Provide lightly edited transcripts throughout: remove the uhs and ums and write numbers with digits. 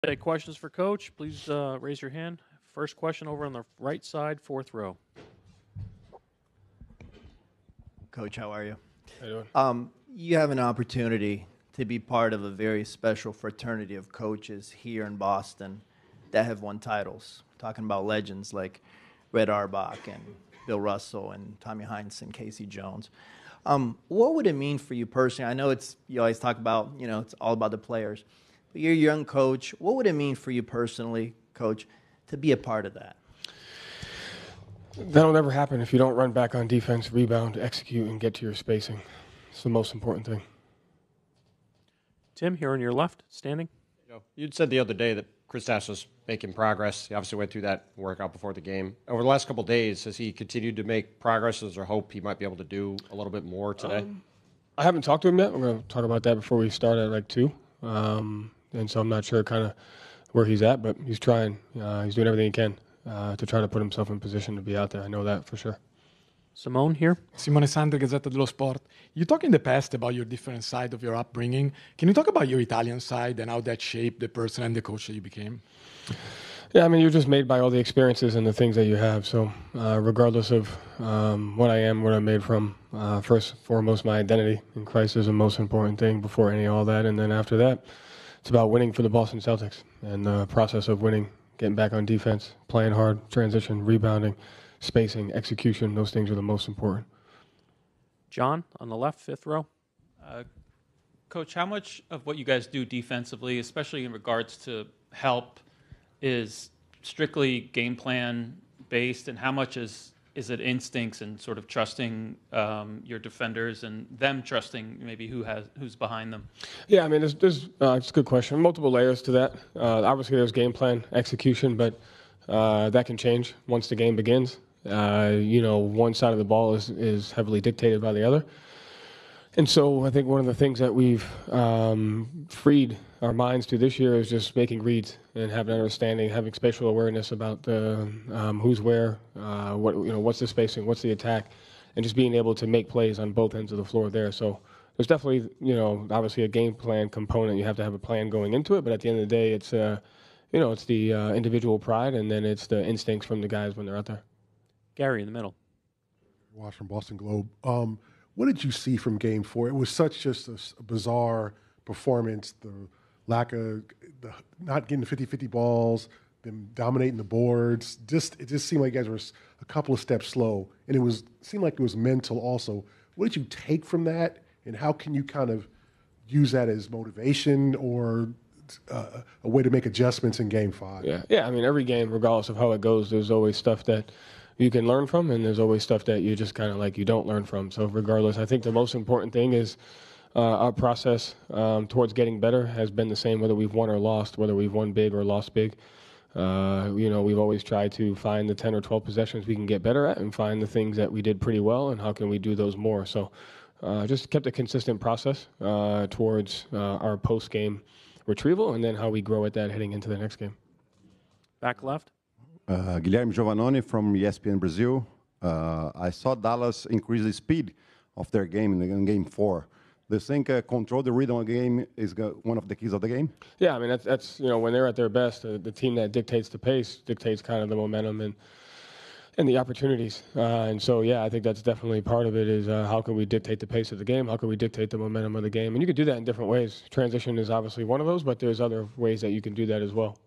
Any questions for Coach? Please raise your hand. First question over on the right side, fourth row. Coach, how are you? How you doing? You have an opportunity to be part of a very special fraternity of coaches here in Boston that have won titles. Talking about legends like Red Auerbach and Bill Russell and Tommy Heinz and Casey Jones. What would it mean for you personally? I know you always talk about, it's all about the players. But you're a young coach. What would it mean for you personally, Coach, to be a part of that? That'll never happen if you don't run back on defense, rebound, execute, and get to your spacing. It's the most important thing. Tim, here on your left, standing. You'd said the other day that Kristaps was making progress. He obviously went through that workout before the game. Over the last couple of days, has he continued to make progress? Is there hope he might be able to do a little bit more today? I haven't talked to him yet. We're going to talk about that before we start at 2. And so I'm not sure kind of where he's at, but he's trying. He's doing everything he can to try to put himself in position to be out there. I know that for sure. Simone here. Simone Sandri, Gazzetta dello Sport. You talked in the past about your different side of your upbringing. Can you talk about your Italian side and how that shaped the person and the coach that you became? Yeah, I mean, you're just made by all the experiences and the things that you have. So regardless of what I am, what I'm made from, first and foremost, my identity in Christ is the most important thing before any of all that. And then after that, it's about winning for the Boston Celtics and the process of winning, getting back on defense, playing hard, transition, rebounding, spacing, execution. Those things are the most important. John, on the left, fifth row. Coach, how much of what you guys do defensively, especially in regards to help, is strictly game plan based, and how much is it instincts and sort of trusting your defenders and them trusting maybe who's behind them? Yeah, I mean, there's it's a good question. Multiple layers to that. Obviously, there's game plan, execution, but that can change once the game begins. One side of the ball is heavily dictated by the other. And so I think one of the things that we've freed our minds to this year is just making reads and having an understanding, having spatial awareness about who's where, what's the spacing, what's the attack, and just being able to make plays on both ends of the floor there. So there's definitely, obviously a game plan component. You have to have a plan going into it, but at the end of the day, it's it's the individual pride, and then it's the instincts from the guys when they're out there. Gary in the middle. Watch from Boston Globe. What did you see from Game 4? It was such just a bizarre performance. The lack of not getting the 50-50 balls, them dominating the boards. It just seemed like you guys were a couple of steps slow, and it seemed like it was mental also. What did you take from that, and how can you kind of use that as motivation or a way to make adjustments in Game 5? Yeah. I mean, every game, regardless of how it goes, there's always stuff that you can learn from, and there's always stuff that you just kind of you don't learn from. So regardless, I think the most important thing is our process towards getting better has been the same, whether we've won or lost, whether we've won big or lost big. We've always tried to find the 10 or 12 possessions we can get better at and find the things that we did pretty well and how can we do those more. So just kept a consistent process towards our post-game retrieval and then how we grow at that heading into the next game. Back left. Guilherme Giovannone from ESPN Brazil. I saw Dallas increase the speed of their game in Game 4. Do you think control the rhythm of the game is one of the keys of the game? Yeah, I mean, that's when they're at their best, the team that dictates the pace dictates kind of the momentum and the opportunities. And so, yeah, I think that's definitely part of it is how can we dictate the pace of the game? How can we dictate the momentum of the game? And you can do that in different ways. Transition is obviously one of those, but there's other ways that you can do that as well.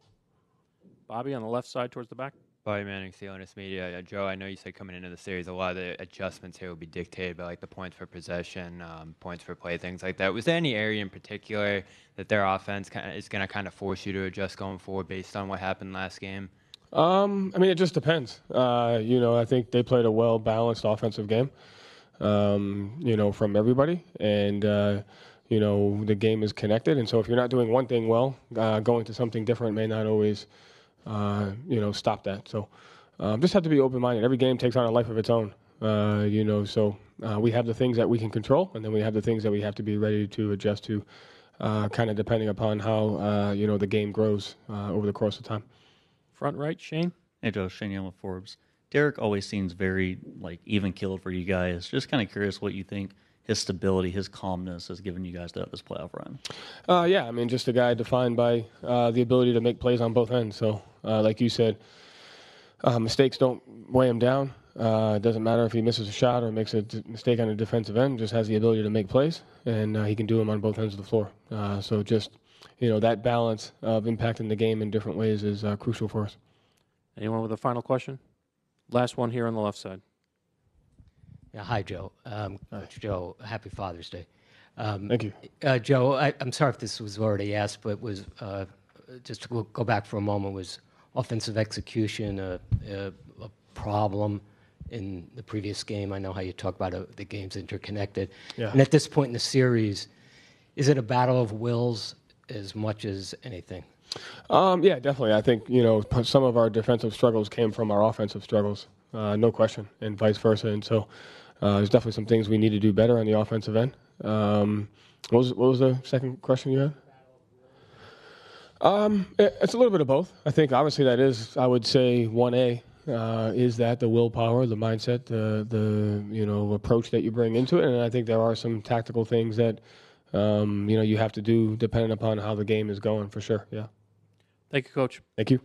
Bobby on the left side towards the back. Bobby Manning, CLNS Media. Joe, I know you said coming into the series, a lot of the adjustments here will be dictated by the points per possession, points per play, things like that. Was there any area in particular that their offense is going to kind of force you to adjust going forward based on what happened last game? I mean, it just depends. I think they played a well-balanced offensive game, from everybody. And, the game is connected. And so if you're not doing one thing well, going to something different may not always stop that. So just have to be open-minded. Every game takes on a life of its own, so we have the things that we can control, and then we have the things that we have to be ready to adjust to, kind of depending upon how, the game grows over the course of time. Front right, Shane. Hey, Joe, Shane Young Forbes. Derek always seems very, even-keeled for you guys. Just kind of curious what you think his stability, his calmness has given you guys this playoff run? Yeah, I mean, just a guy defined by the ability to make plays on both ends. So, like you said, mistakes don't weigh him down. It doesn't matter if he misses a shot or makes a mistake on a defensive end. Just has the ability to make plays, and he can do them on both ends of the floor. So just, that balance of impacting the game in different ways is crucial for us. Anyone with a final question? Last one here on the left side. Yeah, hi, Joe. Coach Joe, happy Father's Day. Thank you. Joe, I'm sorry if this was already asked, but was just to go back for a moment, was offensive execution a problem in the previous game? I know how you talk about the game's interconnected. Yeah. And at this point in the series, is it a battle of wills as much as anything? Yeah, definitely. I think, some of our defensive struggles came from our offensive struggles, no question, and vice versa. And so there's definitely some things we need to do better on the offensive end. What was the second question you had? It's a little bit of both. I think obviously that is, I would say, 1A. Is that the willpower, the mindset, the approach that you bring into it? And I think there are some tactical things that you have to do depending upon how the game is going, for sure. Yeah. Thank you, Coach. Thank you.